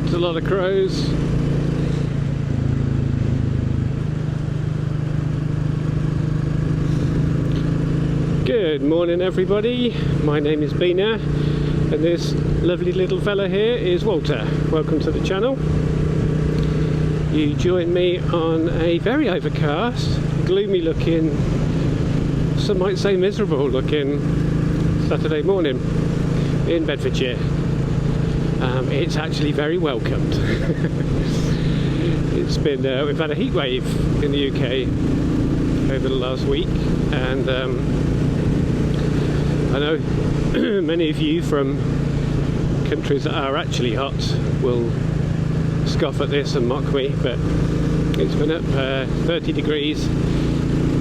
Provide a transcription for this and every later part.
There's a lot of crows. Good morning everybody, my name is Beena and this lovely little fella here is Walter. Welcome to the channel. You join me on a very overcast, gloomy looking, some might say miserable looking Saturday morning in Bedfordshire. It's actually very welcomed. It's been, we've had a heat wave in the UK over the last week, and I know many of you from countries that are actually hot will scoff at this and mock me, but it's been up 30 degrees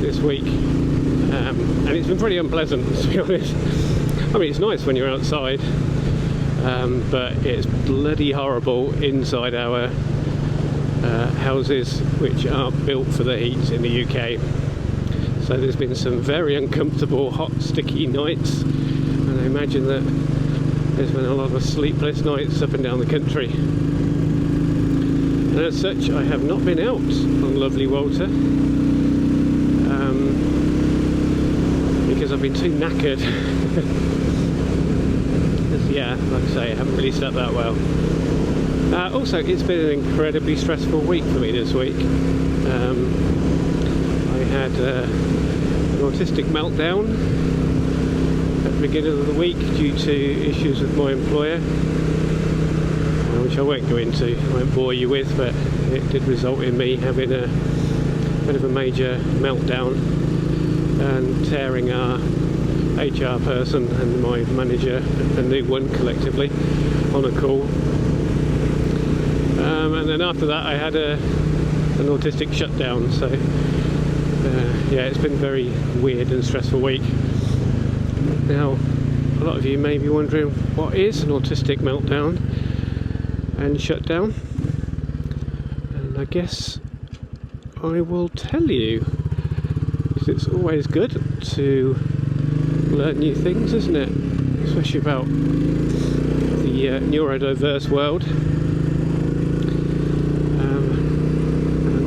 this week, and it's been pretty unpleasant, to be honest. I mean, it's nice when you're outside, but it's bloody horrible inside our houses, which are built for the heat in the UK. So there's been some very uncomfortable, hot, sticky nights, and I imagine that there's been a lot of sleepless nights up and down the country. And as such, I have not been out on lovely Walter, because I've been too knackered. Yeah, like I say, I haven't really slept that well. Also, it's been an incredibly stressful week for me this week. I had an autistic meltdown at the beginning of the week due to issues with my employer, which I won't go into, I won't bore you with, but it did result in me having a bit of a major meltdown and tearing our HR person and my manager, a new one collectively, on a call. And then after that I had an autistic shutdown, so yeah, it's been a very weird and stressful week. Now, a lot of you may be wondering, what is an autistic meltdown and shutdown? And I guess I will tell you, because it's always good to learn new things, isn't it? Especially about the neurodiverse world.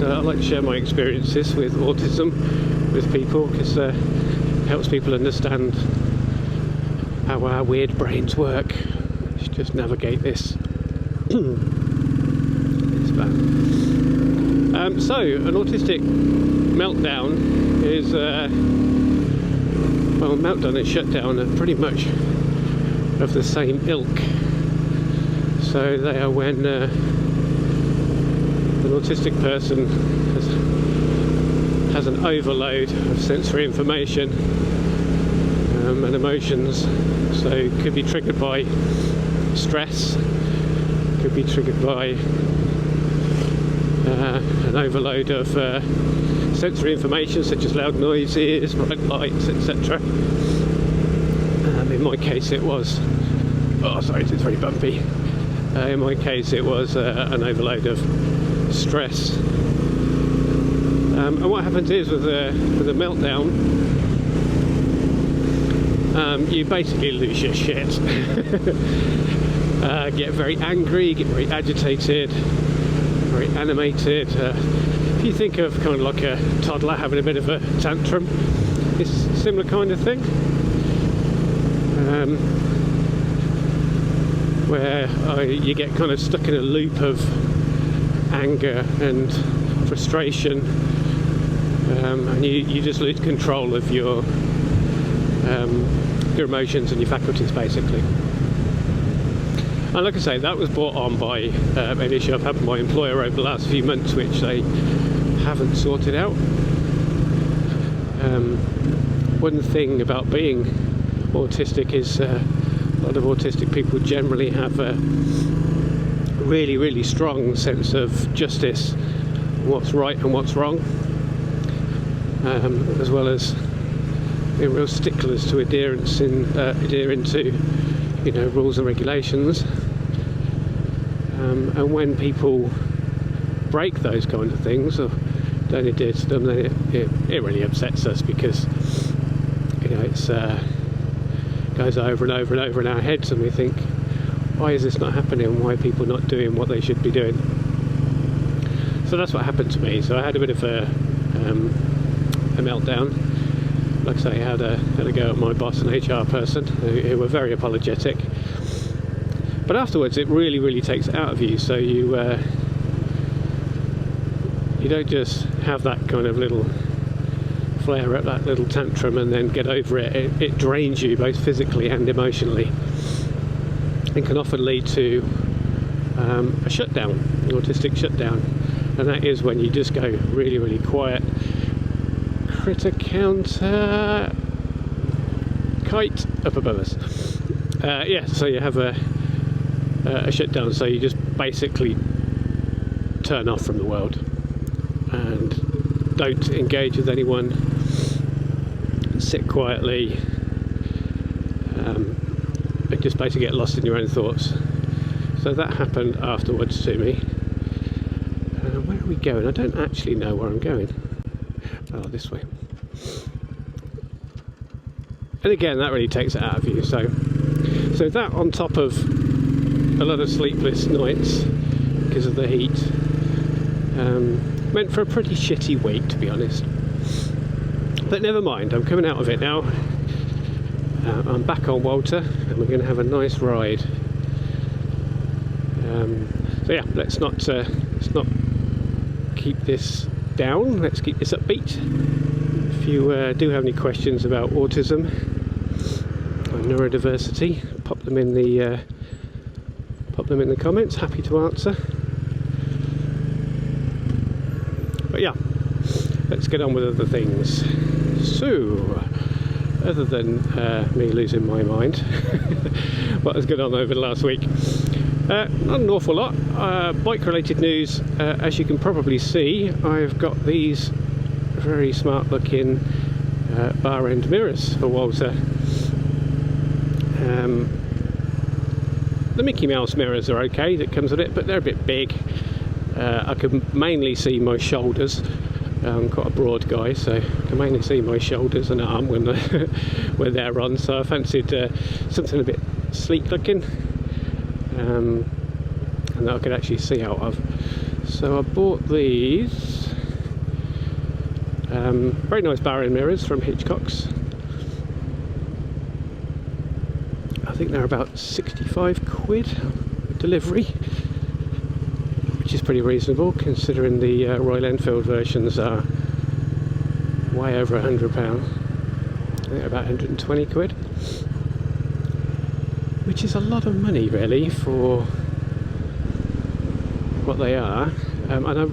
And I like to share my experiences with autism with people, because it helps people understand how our weird brains work. Let's just navigate this. It's bad. So, an autistic meltdown is well, meltdown and shutdown are pretty much of the same ilk. So they are when an autistic person has an overload of sensory information and emotions. So it could be triggered by stress, could be triggered by an overload of sensory information such as loud noises, bright lights, etc. In my case it was, oh sorry, it's very bumpy. In my case it was an overload of stress. And what happens is with a meltdown, you basically lose your shit. Get very angry, get very agitated, very animated. If you think of kind of like a toddler having a bit of a tantrum, it's a similar kind of thing, where you get kind of stuck in a loop of anger and frustration, and you just lose control of your emotions and your faculties, basically. And like I say, that was brought on by an issue I've had with my employer over the last few months, which they haven't sorted out. One thing about being autistic is a lot of autistic people generally have a really, really strong sense of justice, what's right and what's wrong, as well as they're real sticklers to adhering to, you know, rules and regulations. And when people break those kind of things or don't adhere to them, then it really upsets us, because you know it's goes over and over and over in our heads, and we think, why is this not happening? Why are people not doing what they should be doing? So that's what happened to me. So I had a bit of a meltdown. Like I say, I had a go at my boss and HR person who were very apologetic. But afterwards, it really takes it out of you. So you don't just have that kind of little flare up, that little tantrum, and then get over it. It drains you both physically and emotionally, and can often lead to a shutdown, an autistic shutdown. And that is when you just go really quiet. Critter counter kite up above us. Yeah, so you have a shutdown, so you just basically turn off from the world and don't engage with anyone, sit quietly, and just basically get lost in your own thoughts. So that happened afterwards to me. Where are we going? I don't actually know where I'm going. Oh, this way. And again, that really takes it out of you. So that, on top of a lot of sleepless nights because of the heat, meant for a pretty shitty week, to be honest. But never mind, I'm coming out of it now. I'm back on Walter, and we're going to have a nice ride. So yeah, let's not keep this down. Let's keep this upbeat. If you do have any questions about autism or neurodiversity, pop them in the comments. Happy to answer. But yeah, let's get on with other things. So, other than me losing my mind, what has gone on over the last week? Not an awful lot. Bike related news, as you can probably see, I've got these very smart looking bar end mirrors for Walter. The Mickey Mouse mirrors are okay, that comes with it, but they're a bit big. I can mainly see my shoulders. I'm quite a broad guy, so I can mainly see my shoulders and arm when they're on, so I fancied something a bit sleek looking, and that I could actually see out of. So I bought these very nice bar end mirrors from Hitchcock's. I think they're about 65 quid delivery, which is pretty reasonable considering the Royal Enfield versions are way over £100. I think they're about 120 quid, which is a lot of money really for what they are. And I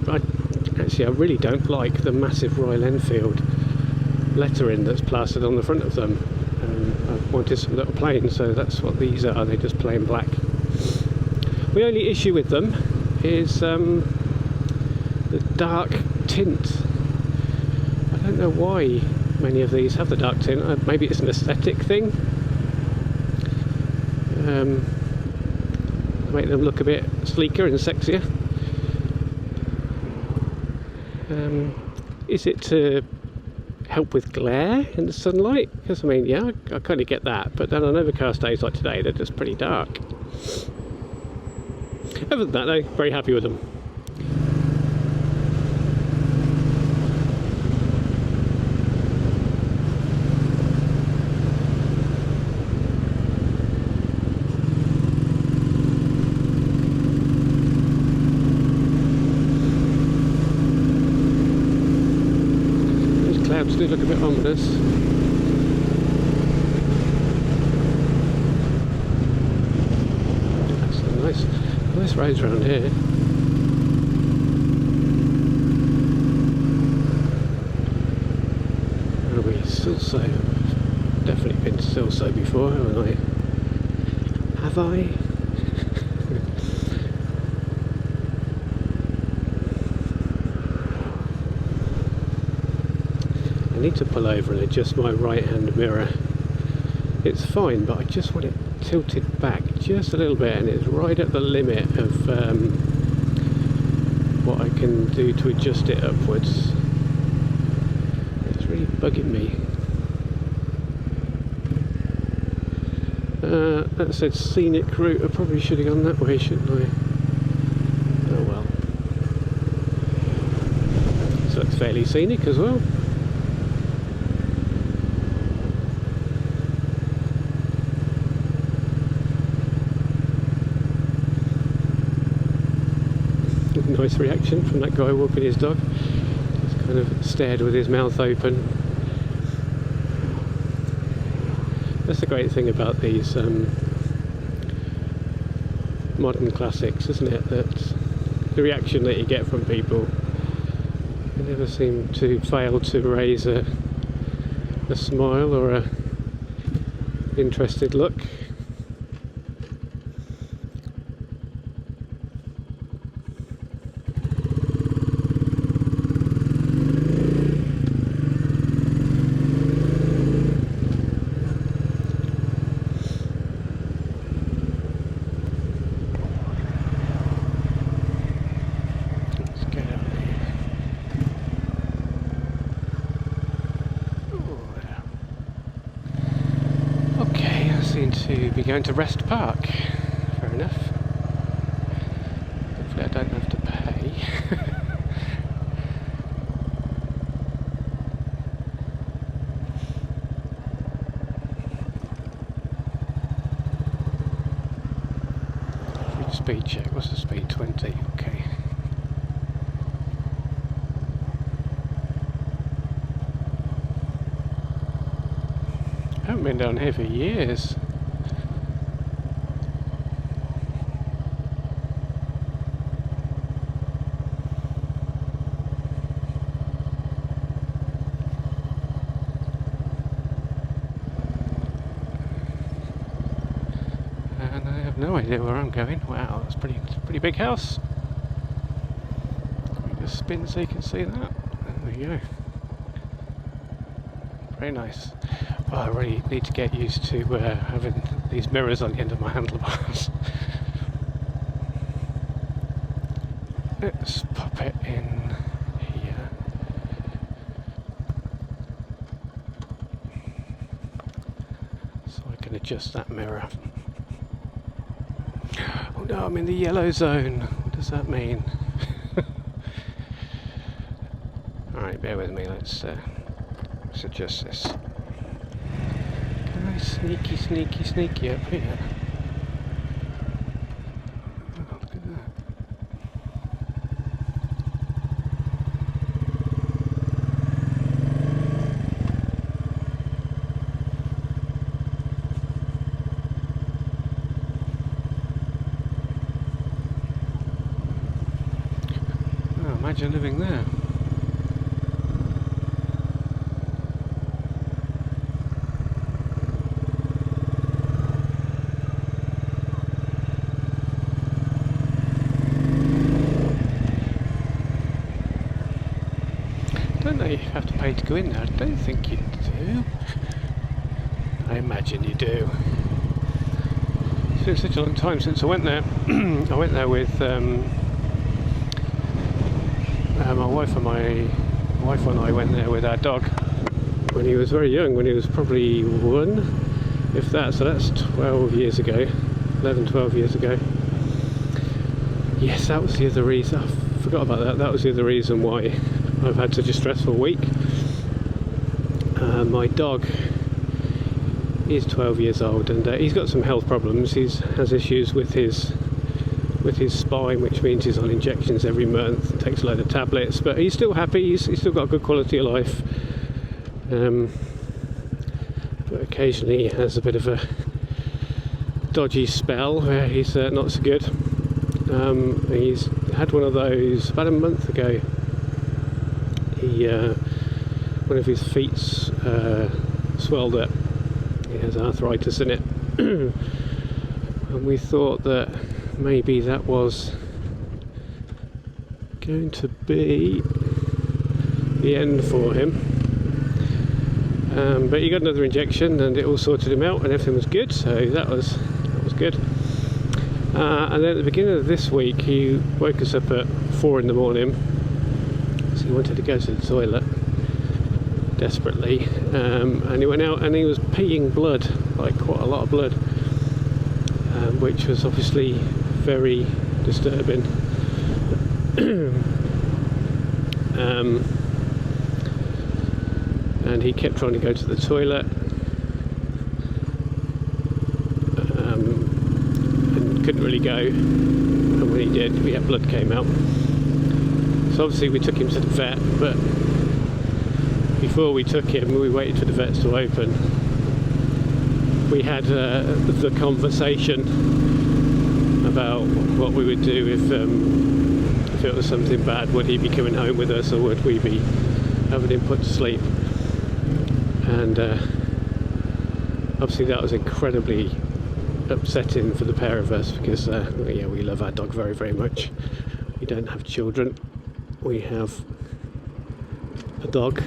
really don't like the massive Royal Enfield lettering that's plastered on the front of them. I wanted some little plain, so that's what these are. They're just plain black. The only issue with them is the dark tint. I don't know why many of these have the dark tint. Maybe it's an aesthetic thing. Make them look a bit sleeker and sexier. Is it to help with glare in the sunlight? Because I mean, yeah, I kind of get that, but then on overcast days like today, they're just pretty dark. Other than that though, very happy with them. Those clouds do look a bit ominous. Nice roads around here. Are we Silso? Definitely been to Silso before, haven't I? Have I? I need to pull over and adjust my right hand mirror. It's fine, but I just want it tilted back just a little bit, and it's right at the limit of what I can do to adjust it upwards. It's really bugging me. That said scenic route. I probably should have gone that way, shouldn't I? Oh well. This looks fairly scenic as well. Nice reaction from that guy walking his dog. Just kind of stared with his mouth open. That's the great thing about these modern classics, isn't it? That the reaction that you get from people, they never seem to fail to raise a smile or a interested look. To be going to Rest Park. Fair enough. Hopefully I don't have to pay. Speed check. What's the speed? 20. Okay. I haven't been down here for years. No idea where I'm going. Wow, that's pretty big house. Let me just spin so you can see that. There we go. Very nice. Well, I really need to get used to having these mirrors on the end of my handlebars. Let's pop it in here. So I can adjust that mirror. Oh no, I'm in the yellow zone. What does that mean? Alright, bear with me, let's adjust this. Can I sneaky up here? Oh, look at that. Imagine living there. Don't know you have to pay to go in there. I don't think you do. I imagine you do. It's been such a long time since I went there. I went there with my wife and I went there with our dog when he was very young, when he was probably 1, if that, so that's 12 years ago, 11, 12 years ago. Yes, that was the other reason, I forgot about that, that was the other reason why I've had such a stressful week. My dog is 12 years old and he's got some health problems. He has issues with his spine, which means he's on injections every month, takes a load of tablets, but he's still happy, he's still got a good quality of life. But occasionally he has a bit of a dodgy spell where he's not so good. He's had one of those about a month ago. One of his feet's swelled up. He has arthritis in it. And we thought that maybe that was going to be the end for him. But he got another injection and it all sorted him out and everything was good, so that was good. And then at the beginning of this week he woke us up at 4 in the morning, so he wanted to go to the toilet desperately, and he went out and he was peeing blood, like quite a lot of blood. which was obviously very disturbing. And he kept trying to go to the toilet, and couldn't really go, and when he did, blood came out. So obviously we took him to the vet, but before we took him, we waited for the vets to open. We had the conversation about what we would do if it was something bad. Would he be coming home with us, or would we be having him put to sleep? And obviously that was incredibly upsetting for the pair of us, because yeah, we love our dog very, very much. We don't have children, we have a dog.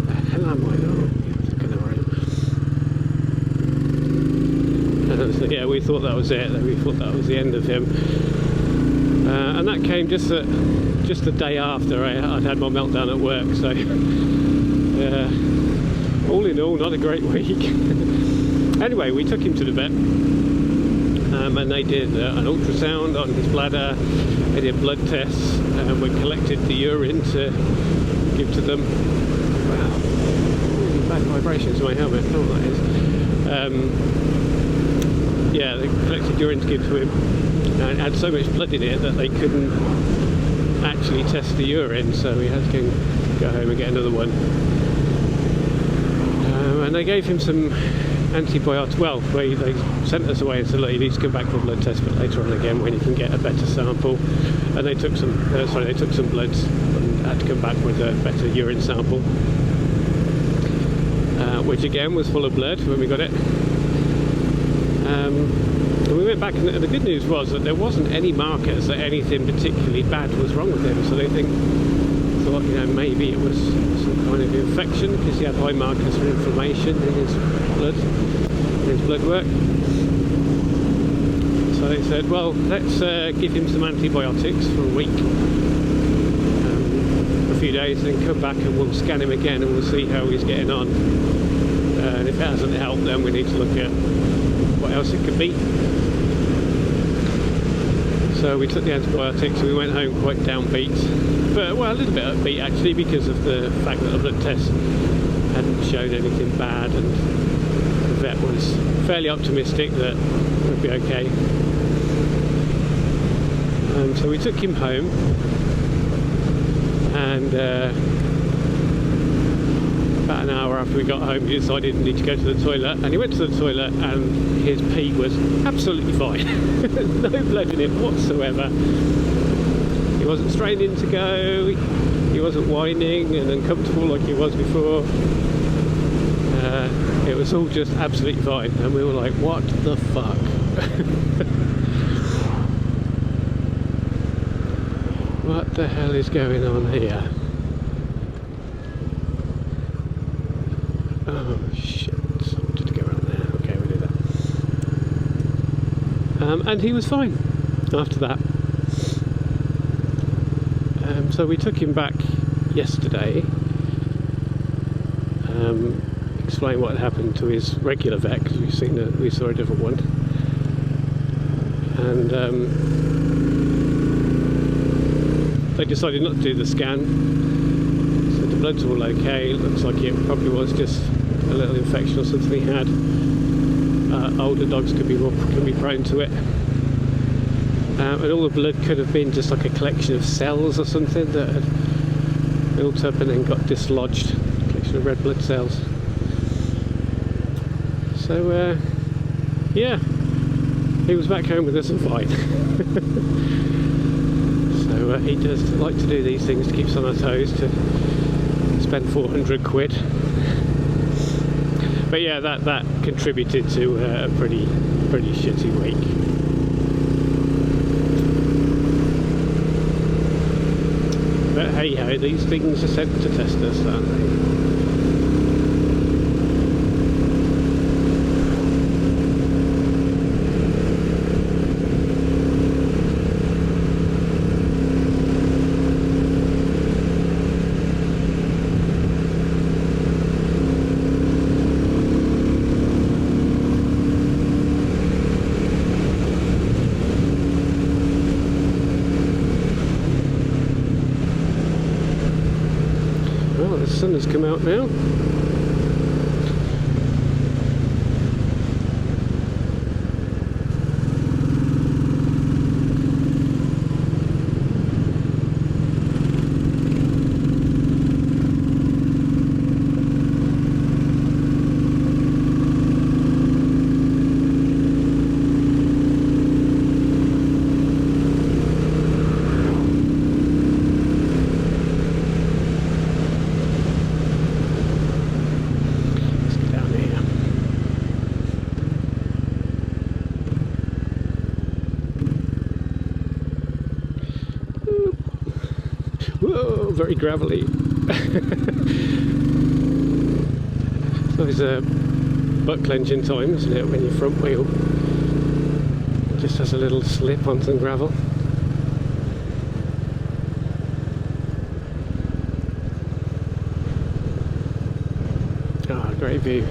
The hell am I? So yeah, we thought that was it. We thought that was the end of him, and that came just the day after I'd had my meltdown at work. So all in all, not a great week. Anyway, we took him to the vet, and they did an ultrasound on his bladder. They did blood tests, and we collected the urine to give to them. Wow, really bad vibrations in my helmet. I don't know what that is. Yeah, they collected urine to give to him, and it had so much blood in it that they couldn't actually test the urine, so we had to go home and get another one. And they gave him some antibiotics. Well, they sent us away and said, look, you need to come back for a blood test, but later on again when you can get a better sample. And they took some blood and had to come back with a better urine sample, which again was full of blood when we got it. And we went back, and the good news was that there wasn't any markers that anything particularly bad was wrong with him. So they thought, you know, maybe it was some kind of infection, because he had high markers for inflammation in his blood work. So they said, well, let's give him some antibiotics for a week, a few days, then come back and we'll scan him again and we'll see how he's getting on. And if it hasn't helped, then we need to look at what else it could be. So we took the antibiotics, we went home quite downbeat, but well, a little bit upbeat actually, because of the fact that the blood test hadn't shown anything bad, and the vet was fairly optimistic that it would be okay. So we took him home, and about an hour after we got home, he decided he needed to go to the toilet, and he went to the toilet and his pee was absolutely fine. No blood in it whatsoever. He wasn't straining to go, he wasn't whining and uncomfortable like he was before. It was all just absolutely fine, and we were like, what the fuck? What the hell is going on here? Oh shit, just go around there. Okay, we'll do that. And he was fine after that. So we took him back yesterday, explained what had happened to his regular vet, because we saw a different one. And they decided not to do the scan, so the blood's all okay. It looks like it probably was just a little infection or something he had. Older dogs could be prone to it, and all the blood could have been just like a collection of cells or something that had built up and then got dislodged, a collection of red blood cells. So yeah, he was back home with us and fine. So he does like to do these things to keep us on our toes, to spend 400 quid. But yeah, that contributed to a pretty shitty week. But hey ho, these things are sent to test us, aren't they? sun has come out now. Whoa, very gravelly. So it's a butt clenching time, isn't it, when your front wheel just has a little slip on some gravel. Ah, great view.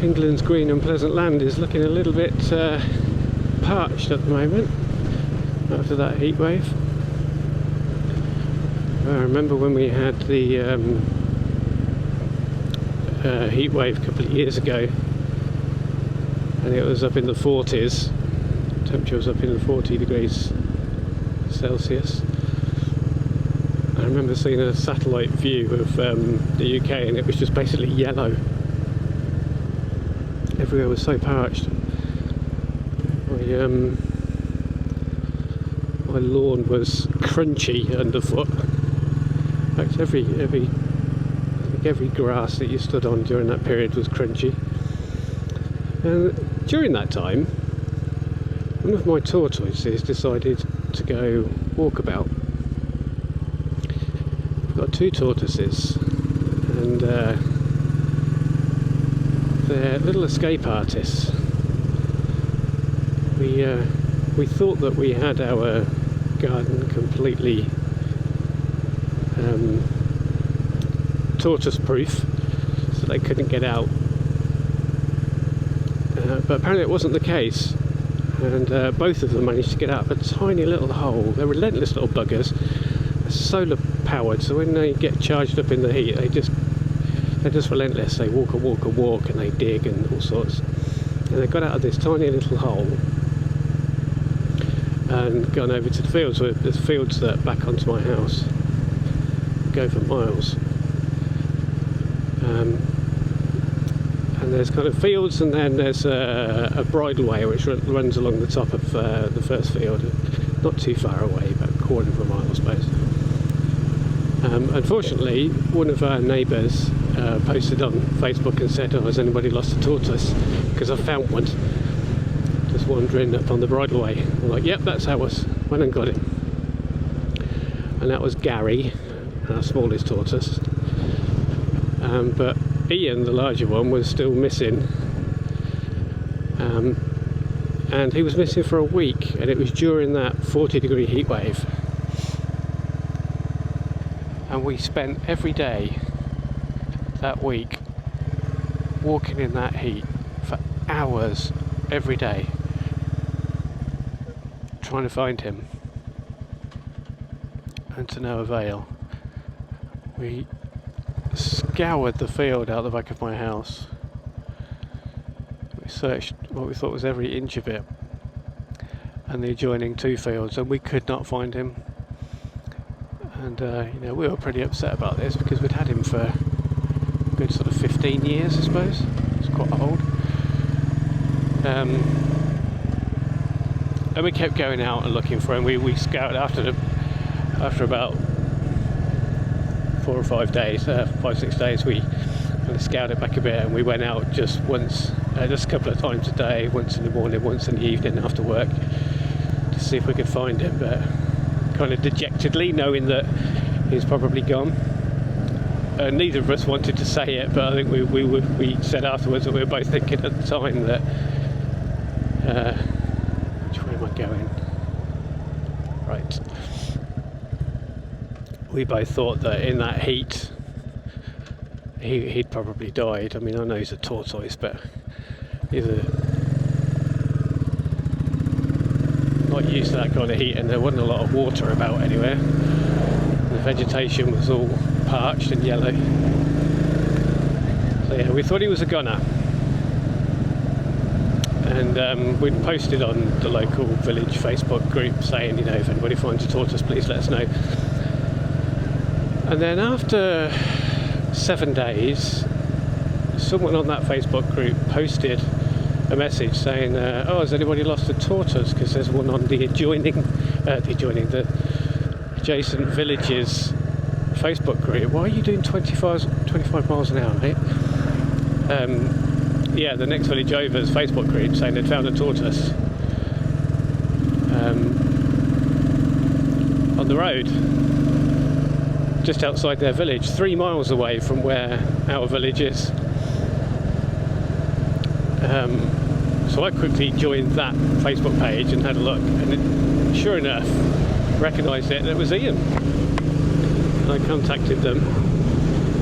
England's green and pleasant land is looking a little bit parched at the moment after that heat wave. I remember when we had the heat wave a couple of years ago, and it was up in the 40s. Temperature was up in the 40 degrees Celsius. I remember seeing a satellite view of the UK, and it was just basically yellow. Everywhere was so parched. My lawn was crunchy underfoot. In fact, every grass that you stood on during that period was crunchy. And during that time, one of my tortoises decided to go walkabout. I've got 2 tortoises, and they're little escape artists. We thought that we had our garden completely tortoise proof, so they couldn't get out, but apparently it wasn't the case, and both of them managed to get out of a tiny little hole. They're relentless little buggers. They're solar powered, so when they get charged up in the heat, they're just relentless. They walk and walk and walk, and they dig and all sorts, and they got out of this tiny little hole and gone over to the fields. There's fields that back onto my house, go for miles, and there's kind of fields, and then there's a bridleway which runs along the top of the first field, not too far away, about a quarter of a mile I suppose. Unfortunately, one of our neighbours posted on Facebook and said, "Oh, has anybody lost a tortoise? Because I found one just wandering up on the bridleway." I'm like, "Yep, that's ours." Went and got it, and that was Gary, our smallest tortoise. But Ian, the larger one, was still missing, and he was missing for a week, and it was during that 40-degree heat wave. And we spent every day that week walking in that heat for hours every day, trying to find him, and to no avail. We scoured the field out the back of my house. We searched what we thought was every inch of it and the adjoining 2 fields, and we could not find him. And we were pretty upset about this, because we'd had him for a good sort of 15 years, I suppose. It's quite old. And we kept going out and looking for him. We scouted after about 4 or 5 days, 5, 6 days. We kind of scouted back a bit, and we went out just once, just a couple of times a day, once in the morning, once in the evening after work, to see if we could find him, but kind of dejectedly, knowing that he's probably gone. Neither of us wanted to say it, but I think we said afterwards that we were both thinking at the time that which way am I going? Right. We both thought that in that heat he'd probably died. I mean, I know he's a tortoise, but he's not used to that kind of heat, and there wasn't a lot of water about anywhere. vegetation was all parched and yellow. So yeah, we thought he was a goner. And we'd posted on the local village Facebook group saying, you know, if anybody finds a tortoise, please let us know. And then after 7 days, someone on that Facebook group posted a message saying, oh, has anybody lost a tortoise? Because there's one on the adjacent villages Facebook group. Why are you doing 25 miles an hour, mate? Yeah, the next village over's Facebook group saying they'd found a tortoise on the road just outside their village, 3 miles away from where our village is. So I quickly joined that Facebook page and had a look, and it, sure enough, recognised it, and it was Ian. And I contacted them,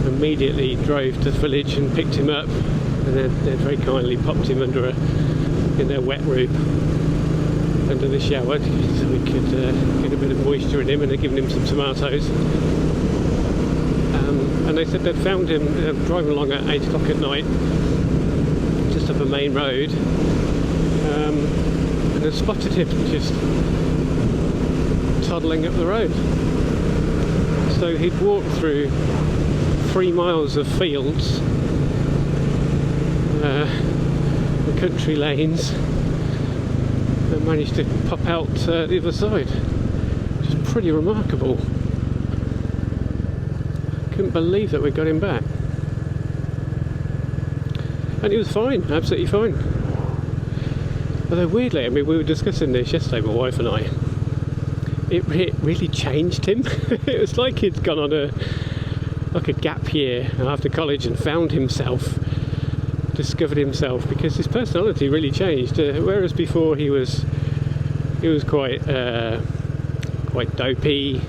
immediately drove to the village and picked him up, and then they very kindly popped him in their wet room under the shower so we could get a bit of moisture in him, and they'd given him some tomatoes. And they said they'd found him driving along at 8 o'clock at night just up a main road, and they spotted him just toddling up the road. So he'd walked through 3 miles of fields, the country lanes, and managed to pop out the other side, which is pretty remarkable. Couldn't believe that we got him back, and he was fine, absolutely fine. Although weirdly, I mean, we were discussing this yesterday, my wife and I, it really changed him. It was like he'd gone on a gap year after college and found himself, discovered himself, because his personality really changed. Whereas before he was quite dopey,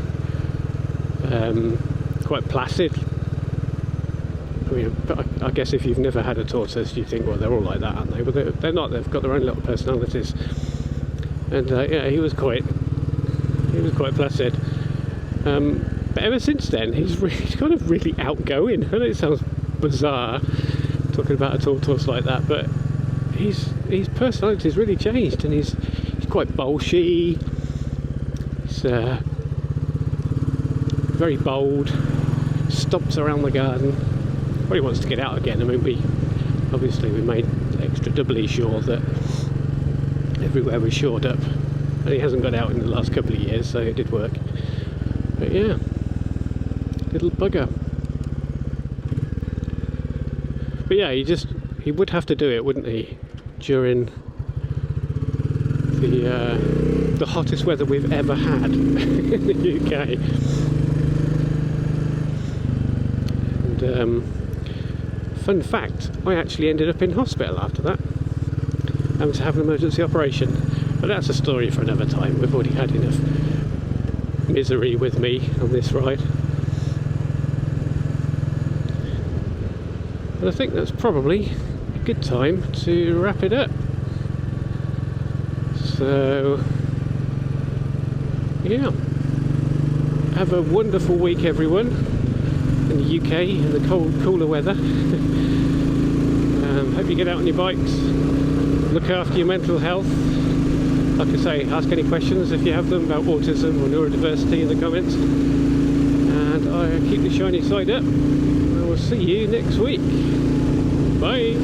quite placid. I mean, but I guess if you've never had a tortoise, you think, well, they're all like that, aren't they? But they're not. They've got their own little personalities. And yeah, he was quite placid. But ever since then, he's kind of really outgoing. I know it sounds bizarre talking about a tortoise like that, but his personality's really changed, and he's quite bolshy. He's very bold. Stomps around the garden. Well, he wants to get out again. I mean, we made extra doubly sure that everywhere was shored up, and he hasn't got out in the last couple of years, so it did work. But yeah, little bugger. But yeah, he would have to do it, wouldn't he, during the hottest weather we've ever had in the UK. And fun fact, I actually ended up in hospital after that, having to have an emergency operation. But that's a story for another time. We've already had enough misery with me on this ride. And I think that's probably a good time to wrap it up. So yeah, have a wonderful week, everyone, in the UK in the cold, cooler weather. Hope you get out on your bikes, look after your mental health. Like I say, ask any questions if you have them about autism or neurodiversity in the comments, and I keep the shiny side up. I will see you next week. Bye.